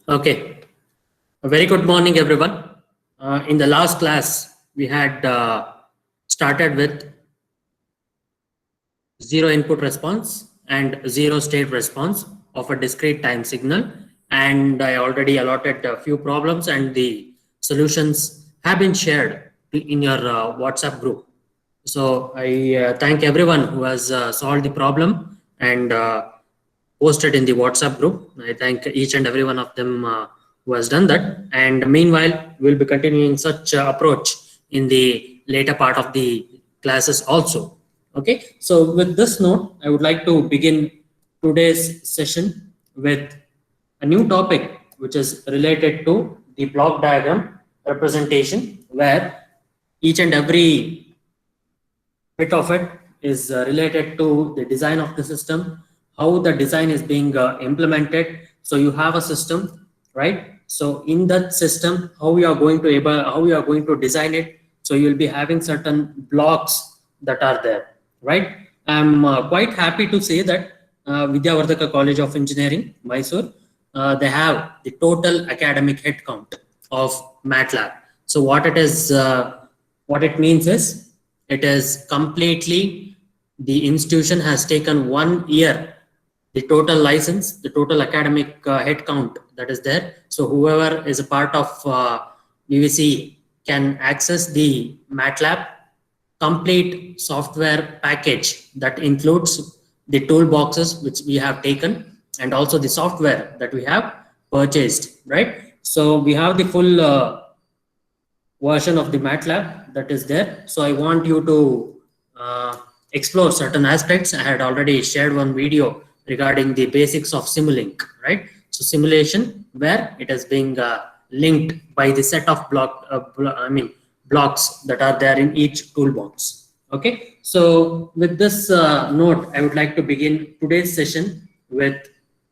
Okay, a very good morning, everyone. In the last class, we had started with zero input response and zero state response of a discrete time signal. And I already allotted a few problems, and the solutions have been shared in your WhatsApp group. So I thank everyone who has solved the problem and posted in the WhatsApp group. I thank each and every one of them who has done that. And meanwhile, we'll be continuing such approach in the later part of the classes also. Okay, so with this note, I would like to begin today's session with a new topic which is related to the block diagram representation, where each and every bit of it is related to the design of the system, how the design is being implemented. So you have a system, right? So in that system, how we are going to design it. So you'll be having certain blocks that are there, right? I'm quite happy to say that Vidyavardhaka College of Engineering, Mysore, they have the total academic headcount of MATLAB. So what it means is, it is completely, the institution has taken 1 year, the total license, the total academic headcount that is there. So whoever is a part of VVC can access the MATLAB complete software package that includes the toolboxes which we have taken and also the software that we have purchased, right? So we have the full version of the MATLAB that is there. So I want you to explore certain aspects. I had already shared one video regarding the basics of Simulink, right? So simulation, where it is being linked by the set of blocks that are there in each toolbox. Okay, so with this note, I would like to begin today's session with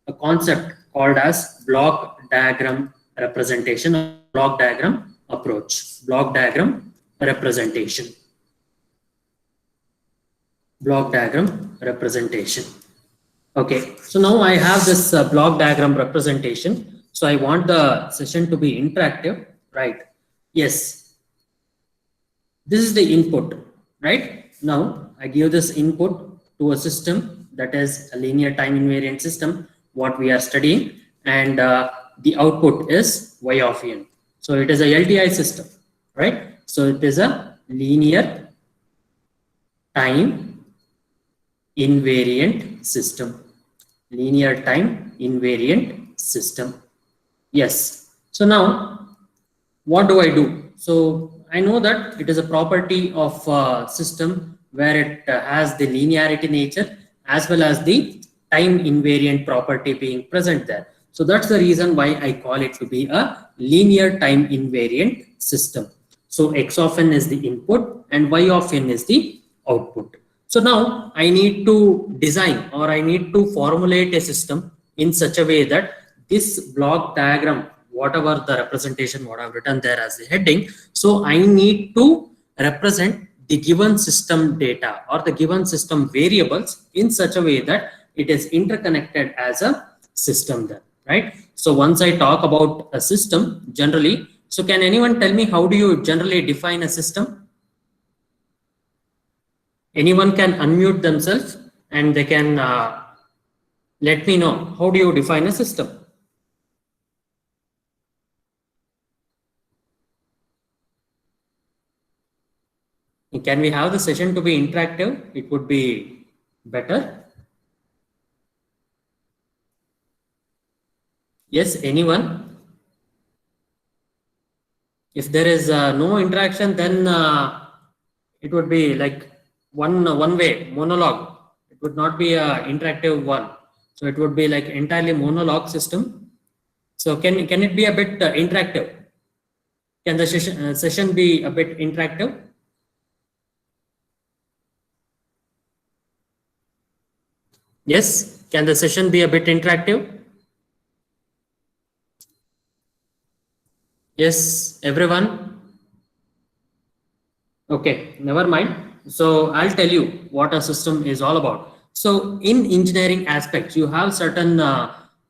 a concept called as block diagram representation, block diagram approach, block diagram representation, block diagram representation. Okay, so now I have this block diagram representation. So I want the session to be interactive, right? Yes, this is the input, right? Now I give this input to a system that is a linear time invariant system, what we are studying, and the output is y of n. So it is a LTI system, right? So it is a linear time invariant system, linear time invariant system. Yes. So now what do I do? So I know that it is a property of system where it has the linearity nature as well as the time invariant property being present there. So that's the reason why I call it to be a linear time invariant system. So x of n is the input and y of n is the output. So now I need to design, or I need to formulate a system in such a way that this block diagram, whatever the representation, what I've written there as the heading, so I need to represent the given system data or the given system variables in such a way that it is interconnected as a system there, right? So once I talk about a system generally, so can anyone tell me how do you generally define a system? Anyone can unmute themselves and they can let me know, how do you define a system? Can we have the session to be interactive? It would be better. Yes, anyone? If there is no interaction, then it would be like one way monologue. It would not be a interactive one. So it would be like entirely monologue system. So can it be a bit interactive? Can the session be a bit interactive? Yes, can the session be a bit interactive? Yes, everyone? Okay, never mind. So I'll tell you what a system is all about. So in engineering aspects, you have certain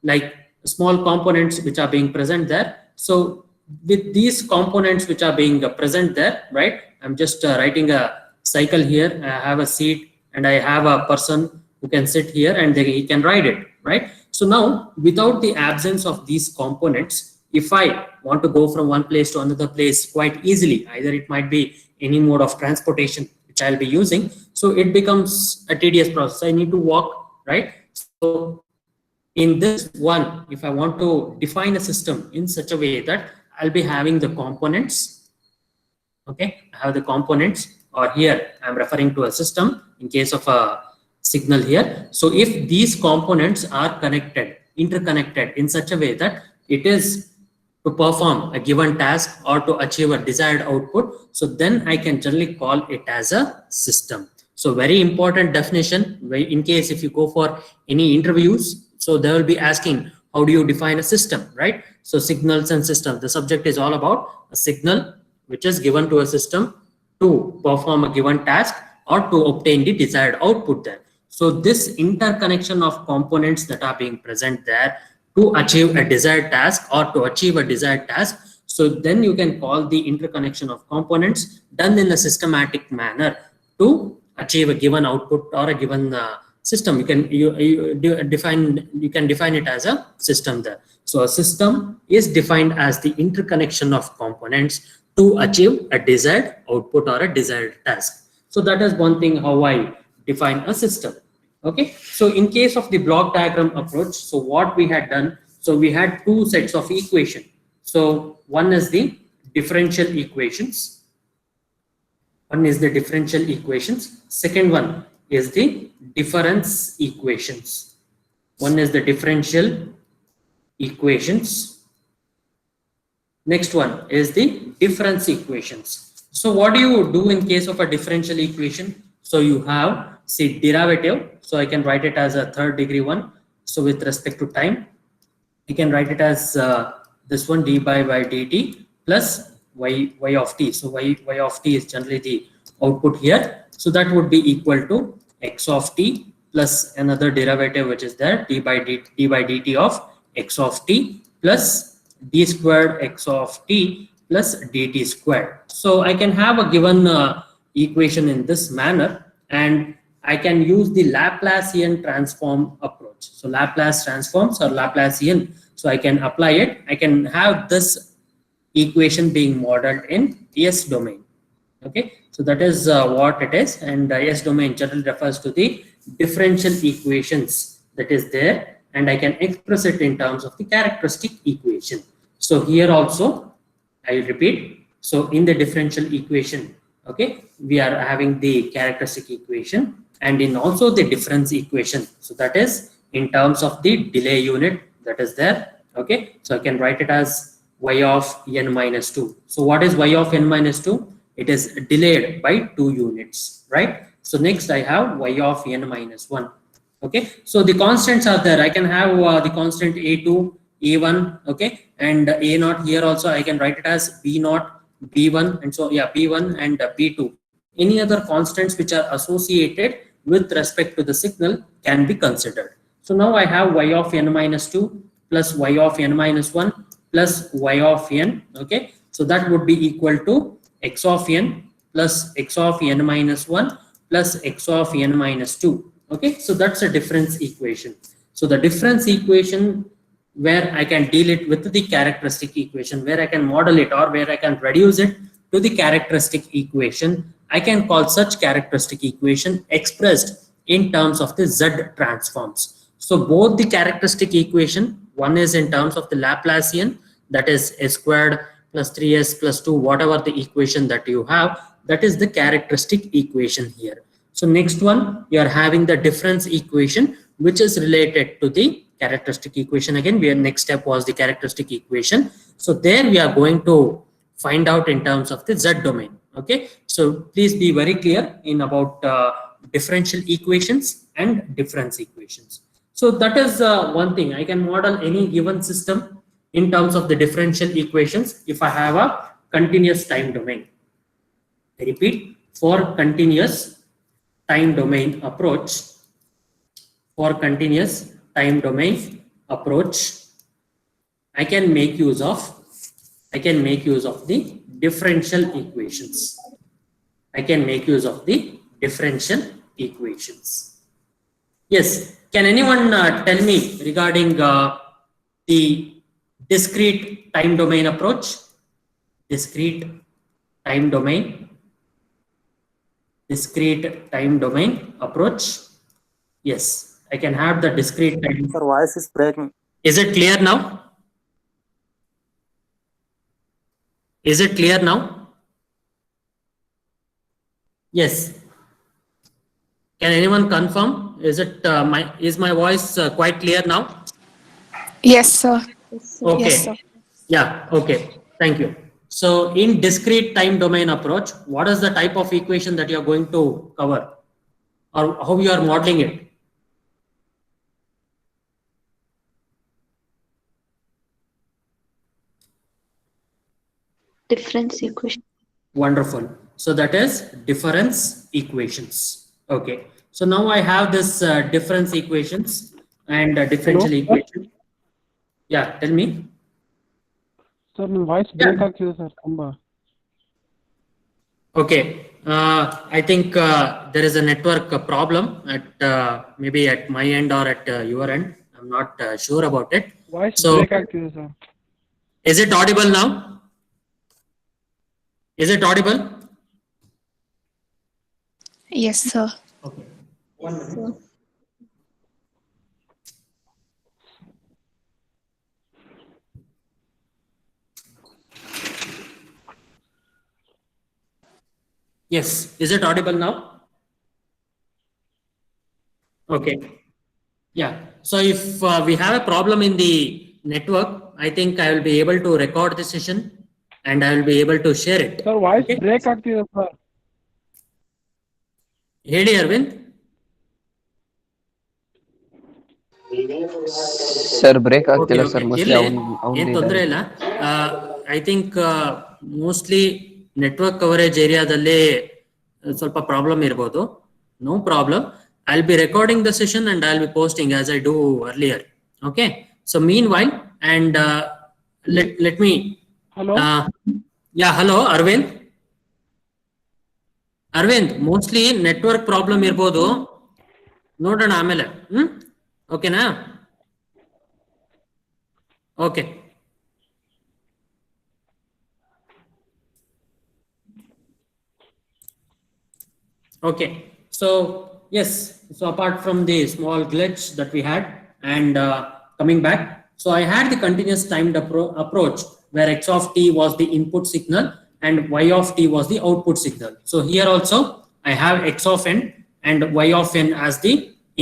like small components which are being present there. So with these components which are being present there, right, I'm just writing a cycle here. I have a seat and I have a person who can sit here and he can ride it, right? So now without the absence of these components, if I want to go from one place to another place quite easily, either it might be any mode of transportation which I'll be using, so it becomes a tedious process. I need to walk, right? So in this one, if I want to define a system in such a way that I'll be having the components, okay, I have the components, or here I'm referring to a system in case of a signal here. So if these components are connected, interconnected in such a way that it is to perform a given task or to achieve a desired output, so then I can generally call it as a system. So very important definition, in case if you go for any interviews, so they will be asking, how do you define a system, right? So signals and systems, the subject is all about a signal which is given to a system to perform a given task or to obtain the desired output there. So this interconnection of components that are being present there to achieve a desired task or to achieve a desired task, so then you can call the interconnection of components done in a systematic manner to achieve a given output or a given system. You can define it as a system there. So a system is defined as the interconnection of components to achieve a desired output or a desired task. So that is one thing how I define a system. Okay, so in case of the block diagram approach, so what we had done, so we had two sets of equation. So one is the differential equations. One is the differential equations. Second one is the difference equations. One is the differential equations. Next one is the difference equations. So what do you do in case of a differential equation? So you have, say, derivative. So I can write it as a third degree one. So with respect to time, you can write it as this one, dy by dt plus y of t. So y of t is generally the output here. So that would be equal to x of t plus another derivative which is there, d by dt of x of t plus d squared x of t plus dt squared. So I can have a given equation in this manner, and I can use the Laplacian transform approach. So Laplace transforms or Laplacian, so I can apply it. I can have this equation being modeled in S domain. Okay, so that is what it is, and S domain generally refers to the differential equations that is there, and I can express it in terms of the characteristic equation. So here also I repeat, so in the differential equation, okay, we are having the characteristic equation, and in also the difference equation, so that is in terms of the delay unit that is there. Okay, so I can write it as y of n minus 2. So what is y of n minus 2? It is delayed by 2 units, right? So next I have y of n minus 1. Okay, so the constants are there. I can have the constant a2, a1, okay, and a0 here also I can write it as b0, b1, and so yeah, b1 and b2. Any other constants which are associated with respect to the signal can be considered. So now I have y of n minus 2 plus y of n minus 1 plus y of n. Okay, so that would be equal to x of n plus x of n minus 1 plus x of n minus 2. Okay, so that's a difference equation. So the difference equation where I can deal it with the characteristic equation, where I can model it or where I can reduce it to the characteristic equation, I can call such characteristic equation expressed in terms of the Z transforms. So both the characteristic equation, one is in terms of the Laplacian, that is s squared plus 3s plus 2, whatever the equation that you have, that is the characteristic equation here. So next one, you are having the difference equation, which is related to the characteristic equation. Again, where next step was the characteristic equation. So there we are going to find out in terms of the Z domain. Okay, so please be very clear in about differential equations and difference equations. So that is one thing. I can model any given system in terms of the differential equations if I have a continuous time domain. I repeat, for continuous time domain approach, for continuous time domain approach, I can make use of the differential equations. I can make use of the differential equations. Yes. Can anyone tell me regarding the discrete time domain approach? Discrete time domain approach. Yes, I can have the discrete time. Sir, voice is breaking. Is it clear now? Is it clear now? Yes. Can anyone confirm? Is it is my voice quite clear now? Yes, sir. Okay. Yes, sir. Yeah. Okay. Thank you. So in discrete time domain approach, what is the type of equation that you are going to cover, or how you are modeling it? Difference equation. Wonderful. So that is difference equations. Okay. So now I have this difference equations and differential equation. Yeah. Tell me. Sir, my voice break ಆಗ್ತಿದೆ sir ತುಂಬಾ. Okay. I think there is a network problem at maybe at my end or at your end. I'm not sure about it. Voice So break ಆಗ್ತಿದೆ sir. is it audible now? Is it audible? Yes, sir. Okay. 1 minute. Yes. Is it audible now? Okay. Yeah. So if we have a problem in the network, I think I will be able to record the session and I will be able to share it. Sir, voice Okay. break ಆಗ್ತಿದೆ sir. ಹೇಳಿ Aravind. Sir break Okay, ಆಗ್ತಿಲ್ಲ okay. Sir mostly ಇರ್ಲಿ. ಏನ್ ತೊಂದರೆ ಇಲ್ಲ. I think mostly network coverage ಏರಿಯಾದಲ್ಲಿ ಸ್ವಲ್ಪ problem ಇರ್ಬೋದು. No problem. I'll be recording the session and I'll be posting as I do earlier. Okay. So meanwhile, and let me. Hello. Yeah. Hello, Arvind. Arvind, mostly network problem ಇರ್ಬೋದು. ನೋಡೋಣ ಆಮೇಲೆ. ಓಕೆನಾ? Okay. Okay. So yes. So apart from the small glitch that we had and coming back, so I had the continuous timed approach where x of t was the input signal and y of t was the output signal. So here also I have x of n and y of n as the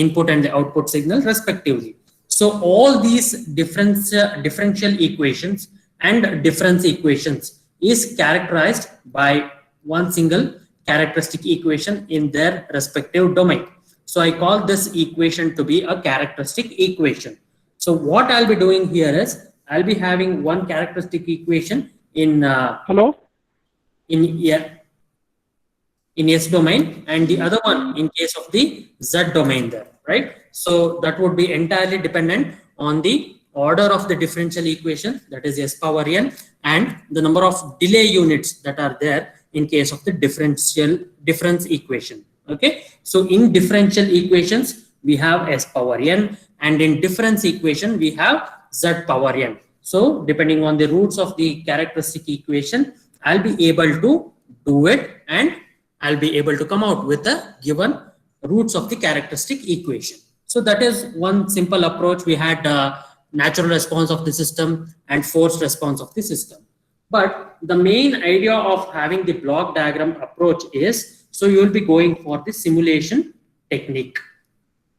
input and the output signal respectively. So all these differential equations and difference equations is characterized by one single characteristic equation in their respective domain. So I call this equation to be a characteristic equation. So what I'll be doing here is I'll be having one characteristic equation in Hello. in S domain and the other one in case of the Z domain there, right? So that would be entirely dependent on the order of the differential equation, that is S power n, and the number of delay units that are there in case of the difference equation. Okay. So in differential equations, we have S power n, and in difference equation, we have Z power n. So depending on the roots of the characteristic equation, I'll be able to do it and I'll be able to come out with the given roots of the characteristic equation. So that is one simple approach. We had natural response of the system and forced response of the system. But the main idea of having the block diagram approach is, so you will be going for the simulation technique.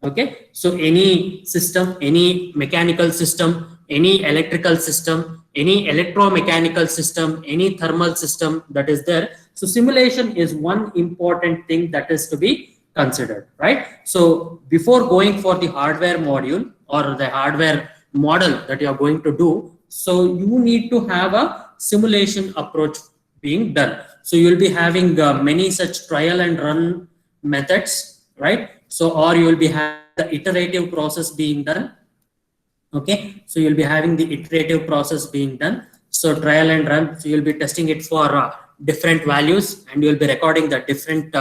Okay. So any system, any mechanical system, any electrical system, any electromechanical system, any thermal system that is there. So simulation is one important thing that is to be considered, right? So before going for the hardware module or the hardware model that you are going to do, so you need to have a simulation approach being done. So you will be having many such trial and run methods, right? So, or you will be having the iterative process being done, Okay, so you'll be having the iterative process being done. So trial and run, so you'll be testing it for different values, and you'll be recording the different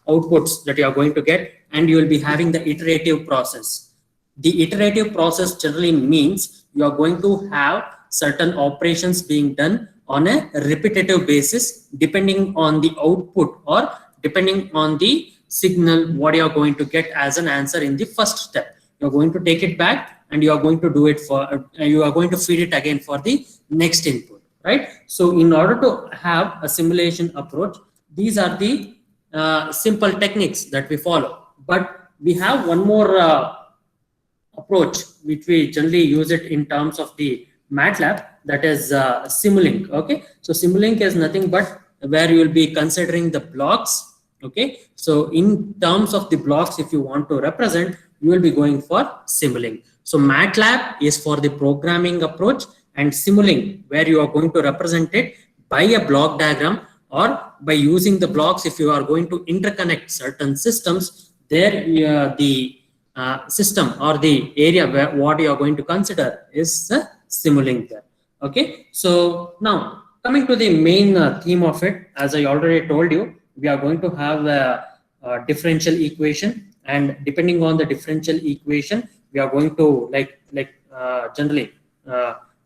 outputs that you are going to get, and you will be having the iterative process. The iterative process generally means you are going to have certain operations being done on a repetitive basis, depending on the output or depending on the signal what you are going to get as an answer in the first step. You're going to take it back and you are going to do it for, you are going to feed it again for the next input, right? So in order to have a simulation approach, these are the simple techniques that we follow. But we have one more approach which we generally use it in terms of the MATLAB, that is Simulink. Okay, so Simulink is nothing but where you will be considering the blocks. Okay, so in terms of the blocks, if you want to represent, you will be going for Simulink. So MATLAB is for the programming approach, and Simulink where you are going to represent it by a block diagram or by using the blocks. If you are going to interconnect certain systems, there the system or the area where what you are going to consider is the Simulink there. Okay, so now coming to the main theme of it, as I already told you, we are going to have a differential equation, and depending on the differential equation, we are going to generally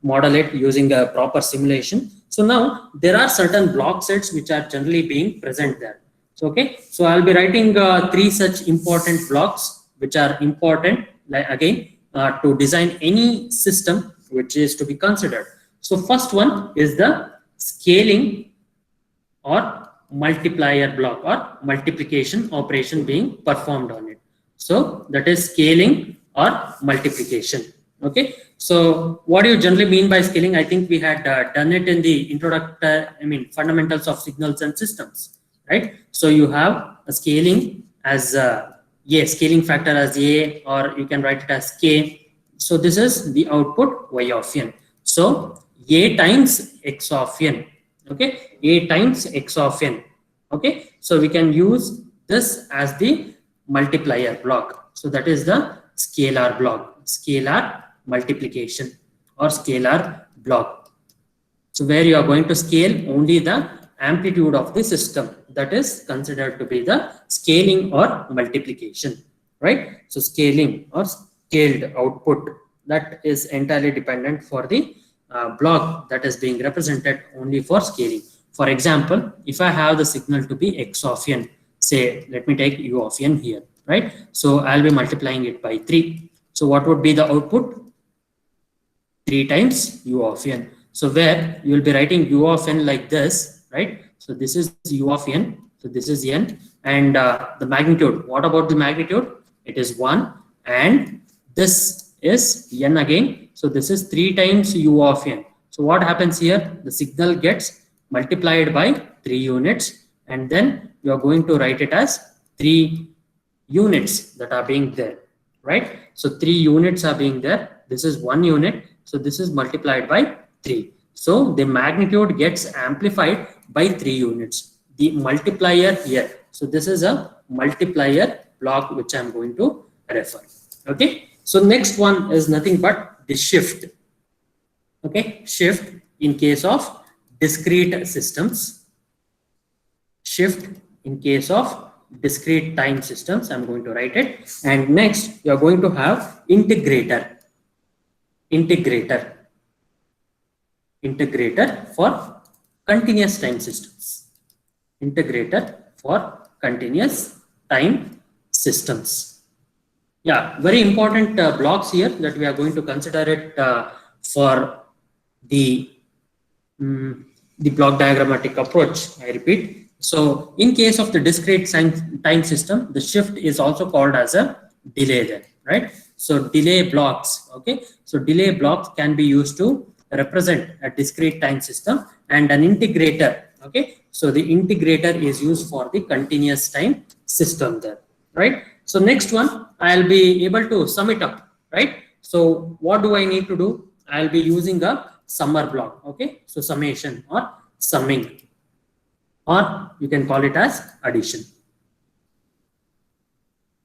model it using a proper simulation. So now there are certain block sets which are generally being present there. So okay, so I'll be writing 3 such important blocks which are important, like again to design any system which is to be considered. So first one is the scaling or multiplier block or multiplication operation being performed on it. So that is scaling or multiplication. Okay, so what do you generally mean by scaling? I think we had done it in the fundamentals of signals and systems, right? So you have a scaling as scaling factor as a, or you can write it as k. So this is the output y of n. So a times x of n. Okay, a times x of n. Okay, so we can use this as the multiplier block. So that is the scalar block, scalar multiplication or scalar block. So where you are going to scale only the amplitude of the system, that is considered to be the scaling or multiplication, right? So scaling or scaled output, that is entirely dependent for the block that is being represented only for scaling. For example, if I have the signal to be x of n, say let me take u of n here, right? So I'll be multiplying it by 3. So what would be the output? 3 times u of n. So where you will be writing u of n like this, right? So this is u of n. So this is n, and the magnitude. What about the magnitude? It is 1, and this is n again. So this is 3 times u of n. So what happens here? The signal gets multiplied by 3 units, and then you are going to write it as 3 units that are being there, right? So 3 units are being there. This is 1 unit. So this is multiplied by 3. So the magnitude gets amplified by 3 units. The multiplier here. So this is a multiplier block which I'm going to refer. Okay. So next one is nothing but the shift. Okay. Shift in case of discrete systems. Shift in case of discrete time systems. I'm going to write it. And next you are going to have integrator. Integrator for continuous time systems. Integrator for continuous time systems. Yeah, very important blocks here that we are going to consider it for the block diagrammatic approach. I repeat. So in case of the discrete time system, the shift is also called as a delay there, right? So delay blocks. Okay, so delay blocks can be used to represent a discrete time system, and an integrator. Okay, so the integrator is used for the continuous time system there, right? So next one, I'll be able to sum it up, right? So what do I need to do? I'll be using a summer block. Okay, so summation or summing, or you can call it as addition.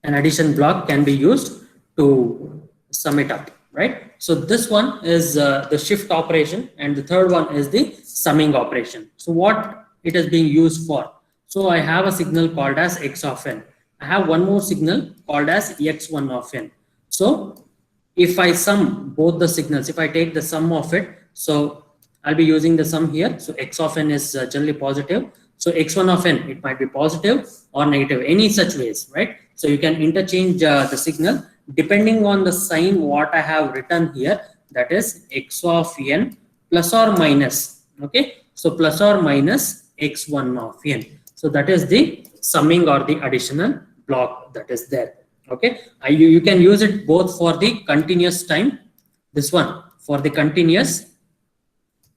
An addition block can be used to sum it up. right? So this one is the shift operation, and the third one is the summing operation. So what it is being used for? So I have a signal called as x of n. I have one more signal called as x1 of n. So if I sum both the signals, if I take the sum of it, so I'll be using the sum here. So x of n is generally positive. So x1 of n, it might be positive or negative, any such ways, right? So you can interchange the signal depending on the sign what I have written here, that is x of n plus or minus, okay? So plus or minus x1 of n. So that is the summing or the additional block that is there, okay? You can use it both for the continuous time, this one for the continuous,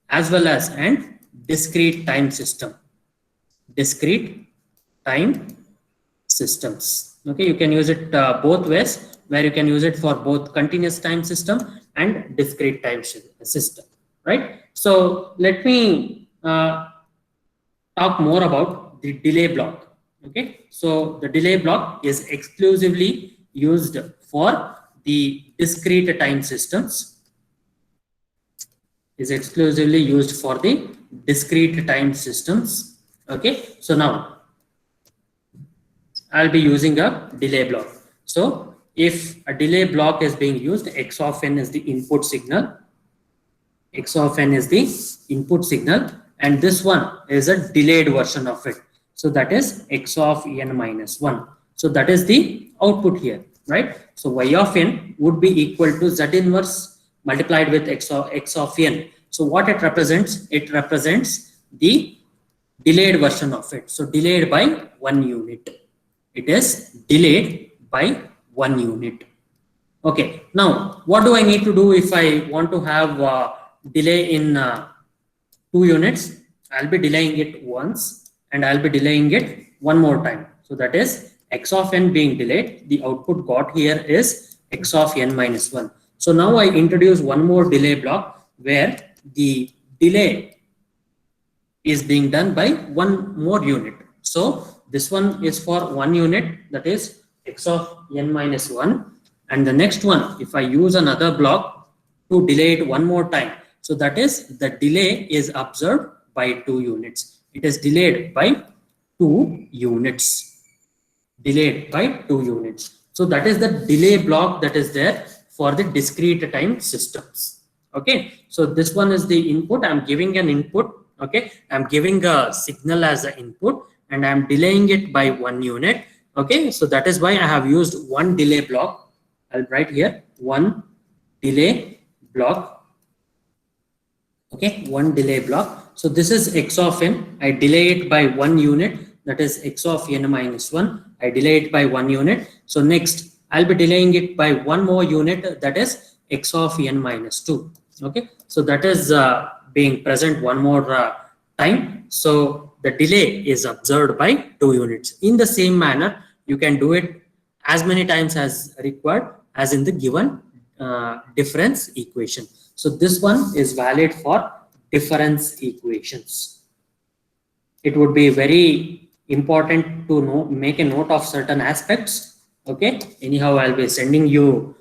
as well as and discrete time system, discrete time systems. Okay, you can use it both ways, where you can use it for both continuous time system and discrete time system, right? So let me talk more about the delay block. Okay, so the delay block is exclusively used for the discrete time systems, is exclusively used for the discrete time systems. Okay, so now I'll be using a delay block. So if a delay block is being used, x of n is the input signal, x of n is the input signal, and this one is a delayed version of it. So that is x of n minus 1. So that is the output here, right? So y of n would be equal to z inverse multiplied with x of n. So what it represents? It represents the delayed version of it. So delayed by 1 unit. It is delayed by 1 unit. Okay, now what do I need to do if I want to have delay in 2 units? I'll be delaying it once and I'll be delaying it one more time. So that is x of n being delayed. The output got here is x of n minus 1. So now I introduce one more delay block where the delay is being done by 1 more unit. So this one is for 1 unit, that is x of n minus 1. And the next one, if I use another block to delay it one more time, so that is the delay is observed by 2 units. It is delayed by 2 units. Delayed by 2 units. So that is the delay block that is there for the discrete time systems. Okay. So this one is the input. I'm giving an input. Okay. I'm giving a signal as an input and I'm delaying it by 1 unit. Okay. So that is why I have used one delay block. I'll write here one delay block. Okay. One delay block. So this is x of n. I delay it by 1 unit. That is x of n minus 1. I delay it by 1 unit. So next I'll be delaying it by 1 more unit. That is x of n minus 2. Okay. So that is being present one more time. So the delay is observed by 2 units. In the same manner, you can do it as many times as required as in the given difference equation. So this one is valid for difference equations. It would be very important to make a note of certain aspects. Okay. Anyhow, I'll be sending you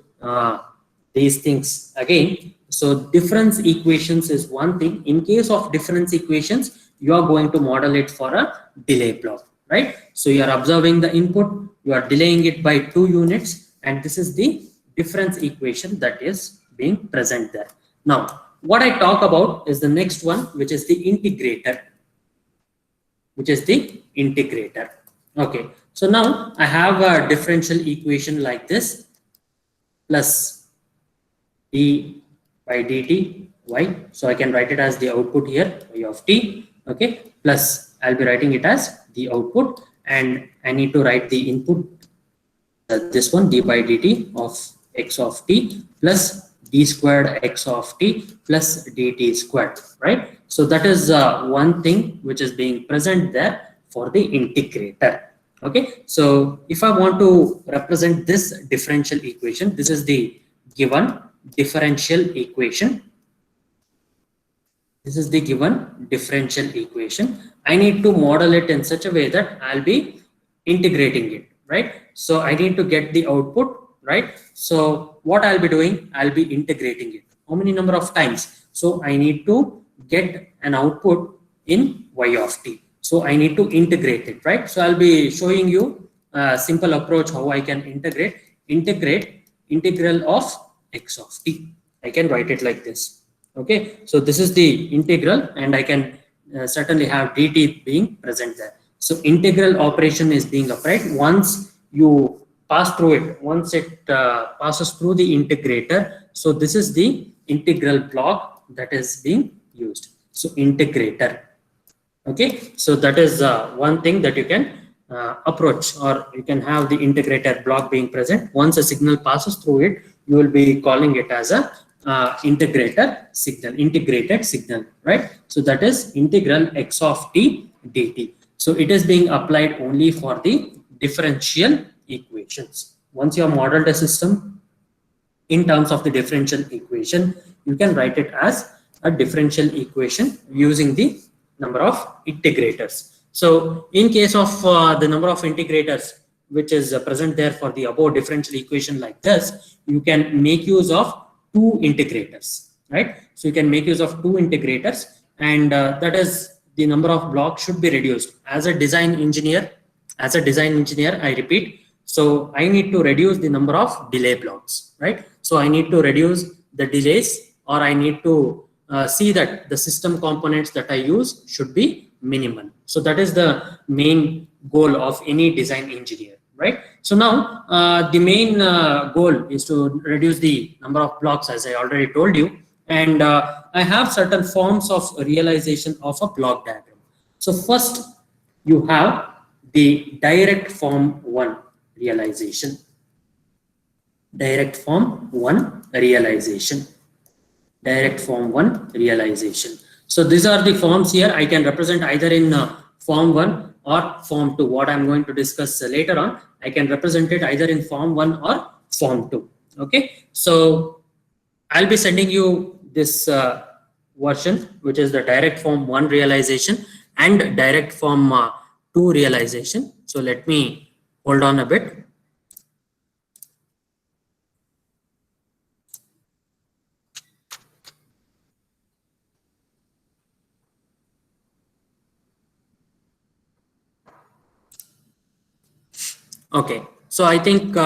these things again. So difference equations is one thing. In case of difference equations, you are going to model it for a delay block, right? So you are observing the input, you are delaying it by 2 units, and this is the difference equation that is being present there. Now, what I talk about is the next one, which is the integrator. Okay. So now I have a differential equation like this, plus d by dt y. So I can write it as the output here, y of t. Okay. Plus I'll be writing it as the output, and I need to write the input, this one, d by dt of x of t plus d squared x of t plus dt squared, right? So that is one thing which is being present there for the integrator. Okay. So if I want to represent this differential equation, this is the given differential equation. This is the given differential equation. I need to model it in such a way that I'll be integrating it, right? So I need to get the output right? So what I'll be doing, I'll be integrating it. How many number of times? So I need to get an output in y of t. So I need to integrate it, right? So I'll be showing you a simple approach how I can integrate integral of x of t. I can write it like this. Okay, so this is the integral, and I can certainly have dt being present there. So integral operation is being applied once you pass through it, once it passes through the integrator. So this is the integral block that is being used. So integrator. Okay, so that is one thing that you can approach, or you can have the integrator block being present. Once a signal passes through it, you will be calling it as a integrated signal, right? So that is integral x of t dt. So it is being applied only for the differential equations. Once you have modeled a system in terms of the differential equation, you can write it as a differential equation using the number of integrators. So in case of the number of integrators which is present there for the above differential equation like this, you can make use of two integrators, right? So you can make use of two integrators, and that is the number of blocks should be reduced. As a design engineer, I repeat, so I need to reduce the number of delay blocks, right? So I need to reduce the delays, or I need to see that the system components that I use should be minimal. So that is the main goal of any design engineer, right? So now the main goal is to reduce the number of blocks, as I already told you, and I have certain forms of realization of a block diagram. So first you have the direct form 1 realization. Direct form 1 realization. Direct form 1 realization. So these are the forms here. I can represent either in form 1 or form 2. What I'm going to discuss later on, I can represent it either in form 1 or form 2. Okay, so I'll be sending you this version, which is the direct form 1 realization and direct form 2 realization. So let me hold on a bit. Okay, so I think